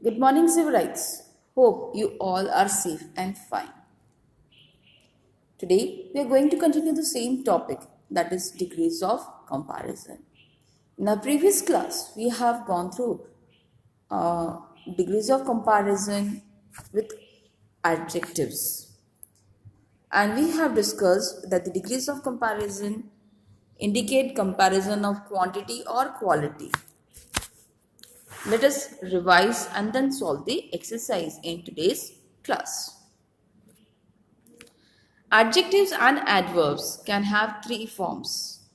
Good morning, civilites. Hope you all are safe and fine. Today, we are going to continue the same topic, that is degrees of comparison. In our previous class, we have gone through uh, degrees of comparison with adjectives. And we have discussed that the degrees of comparison indicate comparison of quantity or quality. Let us revise and then solve the exercise in today's class. Adjectives and adverbs can have three forms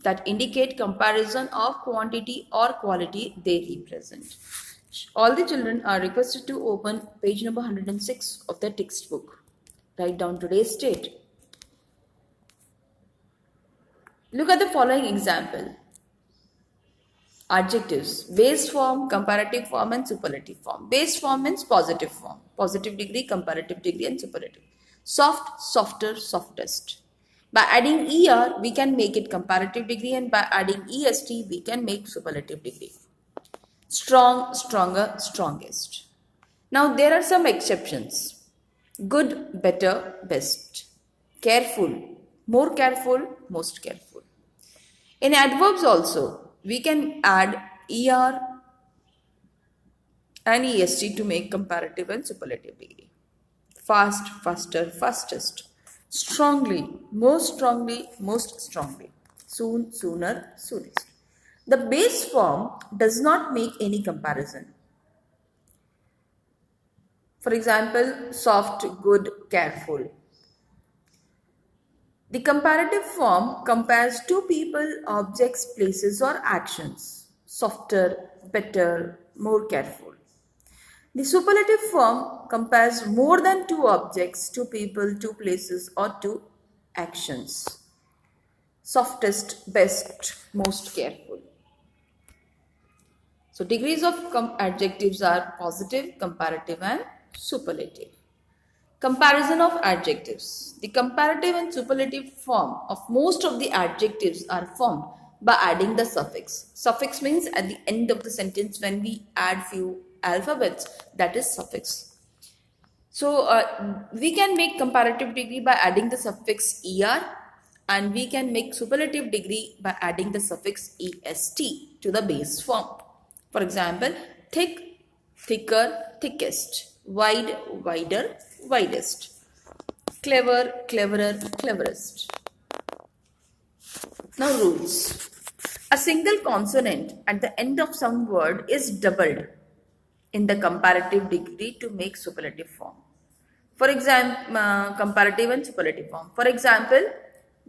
that indicate comparison of quantity or quality they represent. All the children are requested to open page number 106 of the textbook. Write down today's date. Look at the following example. Adjectives: base form, comparative form and superlative form. Base form means positive form. Positive degree, comparative degree and superlative. Soft, softer, softest. By adding ER, we can make it comparative degree, and by adding EST, we can make superlative degree. Strong, stronger, strongest. Now there are some exceptions. Good, better, best. Careful, more careful, most careful. In adverbs also, we can add ER and EST to make comparative and superlative degree. Fast, faster, fastest. Strongly, most strongly. Soon, sooner, soonest. The base form does not make any comparison. For example, soft, good, careful. The comparative form compares two people, objects, places or actions. Softer, better, more careful. The superlative form compares more than two objects, two people, two places or two actions. Softest, best, most careful. So degrees of adjectives are positive, comparative and superlative. Comparison of adjectives. The comparative and superlative form of most of the adjectives are formed by adding the suffix. Suffix means at the end of the sentence when we add few alphabets, that is suffix. So we can make comparative degree by adding the suffix ER, and we can make superlative degree by adding the suffix EST to the base form. For example, thick, thicker, thickest. Wide, wider, widest. Clever, cleverer, cleverest. Now rules. A single consonant at the end of some word is doubled in the comparative degree to make superlative form. For example, comparative and superlative form. For example,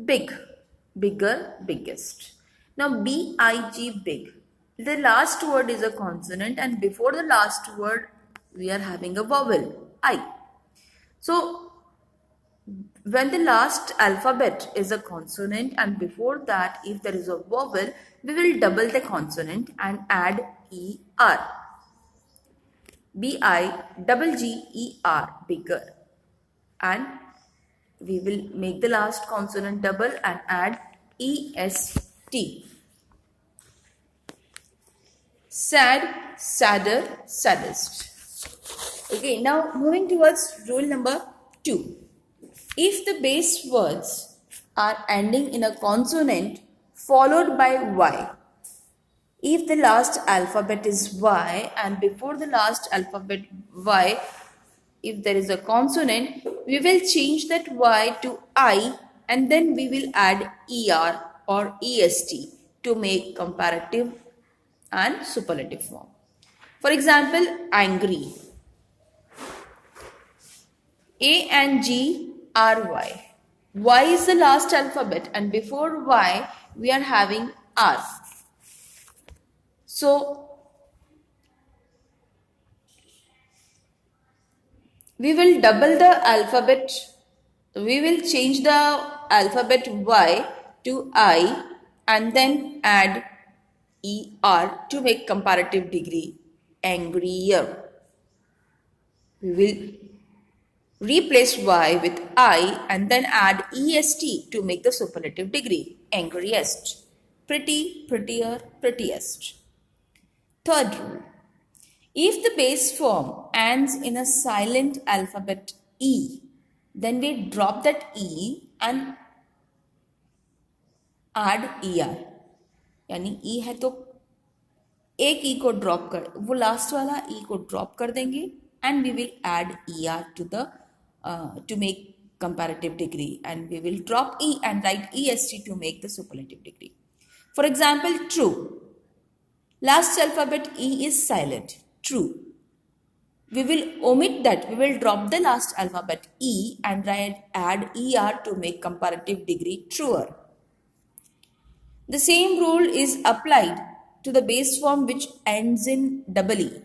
big, bigger, biggest. Now B-I-G, big. The last word is a consonant, and before the last word we are having a vowel, I. So, when the last alphabet is a consonant and before that if there is a vowel, we will double the consonant and add ER. B-I-G-G-E-R, bigger. And we will make the last consonant double and add EST. Sad, sadder, saddest. Okay, now moving towards rule number 2. If the base words are ending in a consonant followed by Y, if the last alphabet is Y and before the last alphabet Y, if there is a consonant, we will change that Y to I and then we will add ER or EST to make comparative and superlative form. For example, angry. A-N-G-R-Y. Y is the last alphabet and before Y we are having R. So, we will double the alphabet. We will change the alphabet Y to I and then add ER to make comparative degree, angrier. We will replace Y with I and then add EST to make the superlative degree, angriest. Pretty, prettier, prettiest. Third rule. If the base form ends in a silent alphabet E, then we drop that E and add ER. यानी E है तो एक E को drop कर, वो last वाला E को drop कर देंगे and we will add ER to the to make comparative degree, and we will drop E and write EST to make the superlative degree. For example, true. Last alphabet E is silent. True. We will omit that. We will drop the last alphabet E and add ER to make comparative degree truer. The same rule is applied to the base form which ends in double E.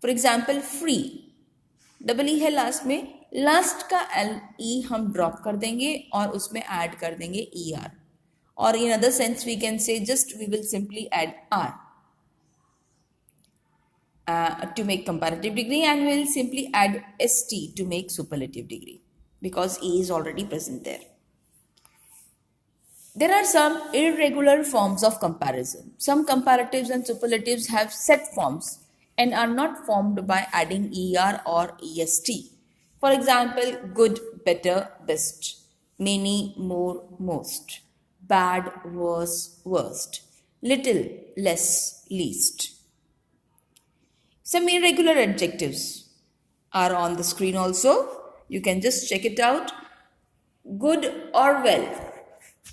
For example, free. Double E है last में, last का E हम drop कर देंगे और उसमें add कर देंगे ER. Or in other sense we can say just we will simply add R. To make comparative degree, and we will simply add ST to make superlative degree because E is already present there. There are some irregular forms of comparison. Some comparatives and superlatives have set forms and are not formed by adding ER or EST. For example, good, better, best, many, more, most, bad, worse, worst, little, less, least. Some irregular adjectives are on the screen also. You can just check it out. Good or well,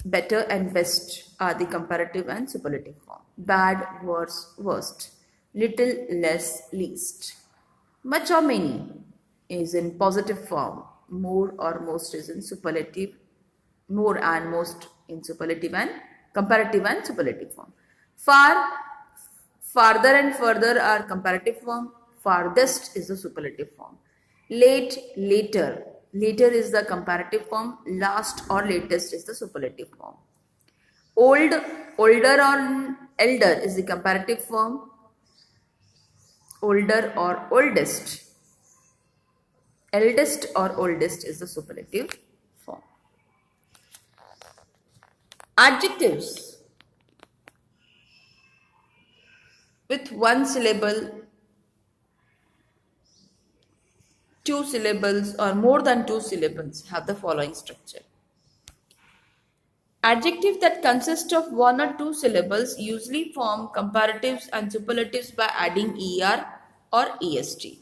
better and best are the comparative and superlative form. Bad, worse, worst, little, less, least. Much or many is in positive form. More or most is in superlative. More and most in superlative and comparative and superlative form. Far, farther and further are comparative form. Farthest is the superlative form. Late, later. Later is the comparative form. Last or latest is the superlative form. Old, older or elder is the comparative form. Older or oldest. Eldest or oldest is the superlative form. Adjectives with one syllable, two syllables or more than two syllables have the following structure. Adjectives that consist of one or two syllables usually form comparatives and superlatives by adding ER or EST.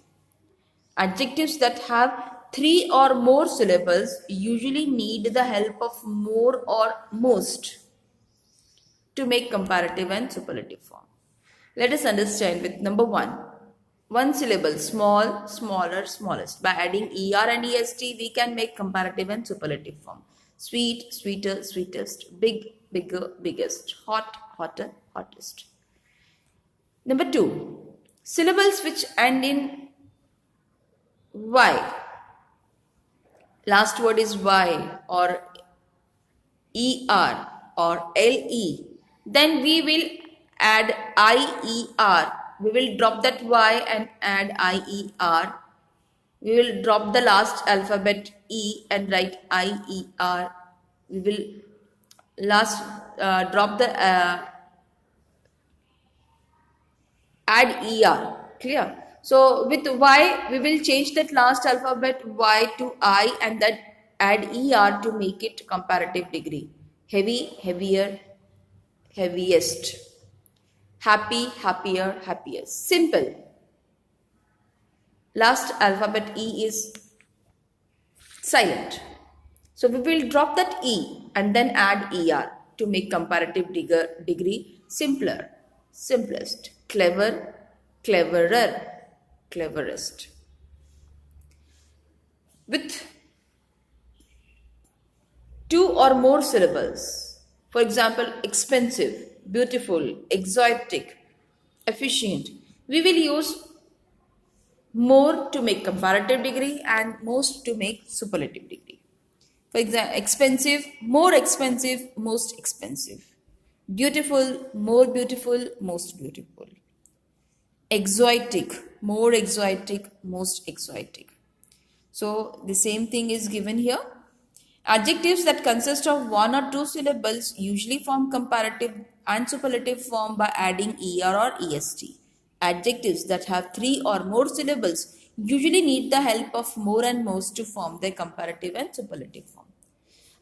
Adjectives that have three or more syllables usually need the help of more or most to make comparative and superlative form. Let us understand with number one. One syllable, small, smaller, smallest. By adding ER and EST, we can make comparative and superlative form. Sweet, sweeter, sweetest. Big, bigger, biggest. Hot, hotter, hottest. Number two, syllables which end in Y. Last word is Y or ER or LE. Then we will add IER. We will drop that Y and add IER. We will drop the last alphabet E and write IER. We will drop the add ER. Clear? So with Y, we will change that last alphabet Y to I and then add ER to make it comparative degree. Heavy, heavier, heaviest. Happy, happier, happiest. Simple. Last alphabet E is silent. So we will drop that E and then add ER to make comparative degree simpler, simplest, clever, cleverer, cleverest. With two or more syllables, for example, expensive, beautiful, exotic, efficient, we will use more to make comparative degree and most to make superlative degree. For example, expensive, more expensive, most expensive. Beautiful, more beautiful, most beautiful. Exotic, more exotic, most exotic. So the same thing is given here. Adjectives that consist of one or two syllables usually form comparative and superlative form by adding ER or EST. Adjectives that have 3 or more syllables usually need the help of more and most to form their comparative and superlative form.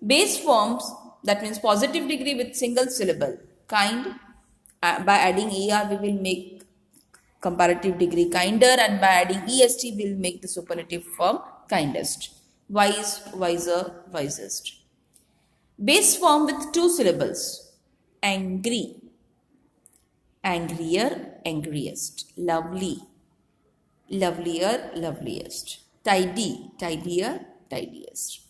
Base forms, that means positive degree with single syllable. Kind, by adding er we will make comparative degree kinder, and by adding est we will make the superlative form kindest. Wise, wiser, wisest. Base form with 2 syllables. Angry, angrier, angriest. Lovely, lovelier, loveliest. Tidy, tidier, tidiest.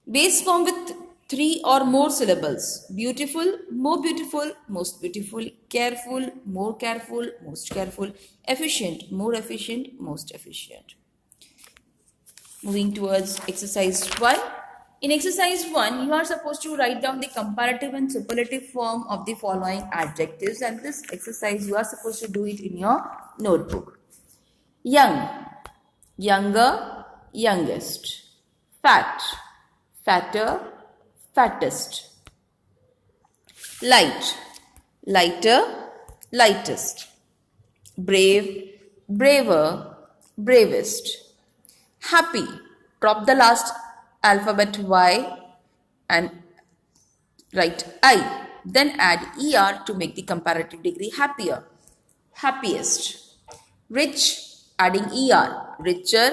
Base form with 3 or more syllables. Beautiful, more beautiful, most beautiful. Careful, more careful, most careful. Efficient, more efficient, most efficient. Moving towards exercise 1. In exercise 1, you are supposed to write down the comparative and superlative form of the following adjectives, and this exercise you are supposed to do it in your notebook. Young, younger, youngest. Fat, fatter, fattest. Light, lighter, lightest. Brave, braver, bravest. Happy, drop the last alphabet Y and write I. Then add ER to make the comparative degree happier. Happiest. Rich, adding ER. Richer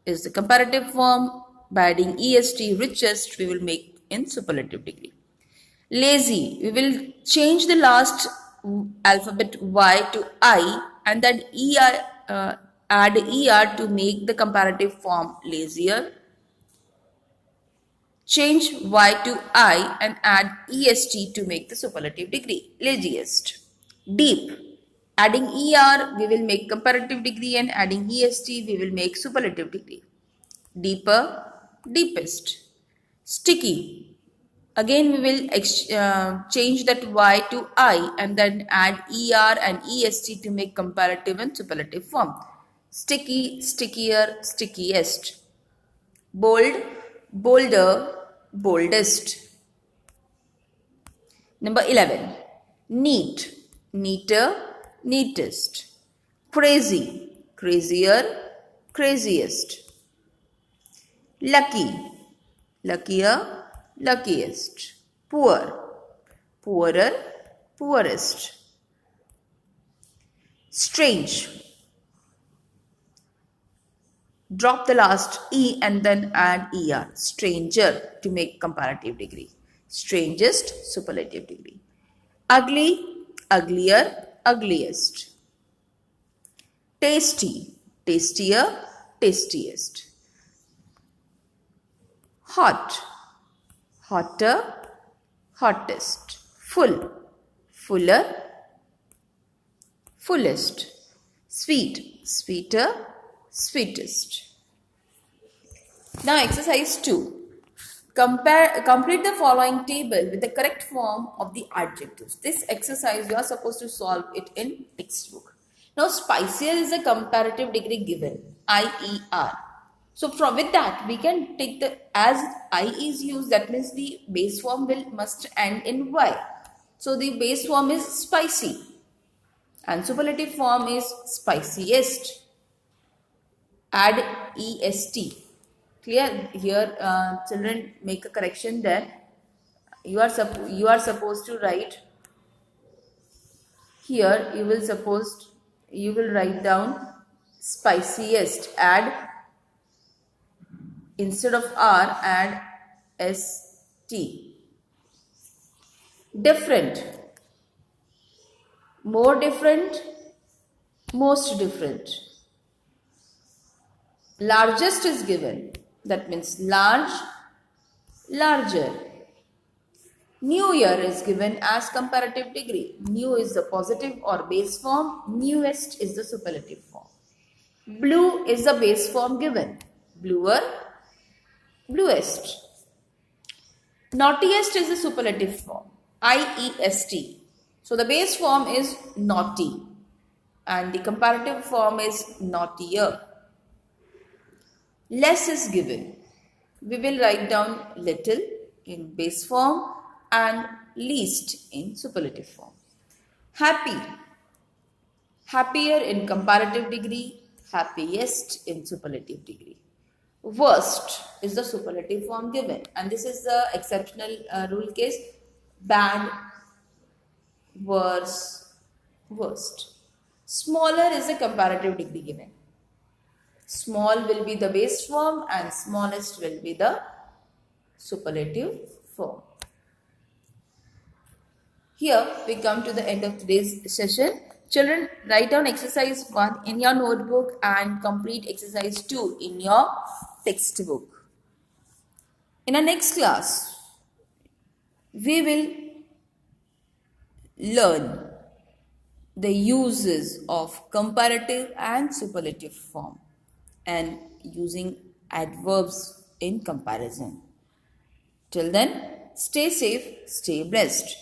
is the comparative form. By adding EST, richest, we will make in superlative degree. Lazy, we will change the last alphabet Y to I and then add ER to make the comparative form lazier. Change Y to I and add EST to make the superlative degree. Laziest. Deep. Adding ER, we will make comparative degree, and adding EST, we will make superlative degree. Deeper, deepest. Sticky. Again, we will change that Y to I and then add ER and EST to make comparative and superlative form. Sticky, stickier, stickiest. Bold, bolder, boldest. Number 11. Neat, neater, neatest. Crazy, crazier, craziest. Lucky, luckier, luckiest. Poor, poorer, poorest. Strange. Drop the last E and then add ER. Stranger to make comparative degree. Strangest, superlative degree. Ugly, uglier, ugliest. Tasty, tastier, tastiest. Hot, hotter, hottest. Full, fuller, fullest. Sweet, sweeter, sweetest. Now exercise 2. Complete the following table with the correct form of the adjectives. This exercise you are supposed to solve it in textbook. Now spicier is a comparative degree given, IER. So with that we can take the, as I is used, that means the base form must end in Y. So the base form is spicy and superlative form is spiciest. Add EST. Clear? Here children make a correction there. You are supposed to write here, you will write down spiciest. Add, instead of R, add ST. Different, more different, most different. Largest is given, that means large, larger. New year is given as comparative degree. New is the positive or base form. Newest is the superlative form. Blue is the base form given. Bluer, bluest. Naughtiest is the superlative form. IEST. So the base form is naughty and the comparative form is naughtier. Less is given. We will write down little in base form and least in superlative form. Happy. happier in comparative degree, happiest in superlative degree. Worst is the superlative form given, and this is the exceptional rule case: bad, worse, worst. Smaller is the comparative degree given. Small will be the base form and smallest will be the superlative form. Here we come to the end of today's session. Children, write down exercise 1 in your notebook and complete exercise 2 in your textbook. In our next class, we will learn the uses of comparative and superlative form and using adverbs in comparison. Till then, stay safe, stay blessed.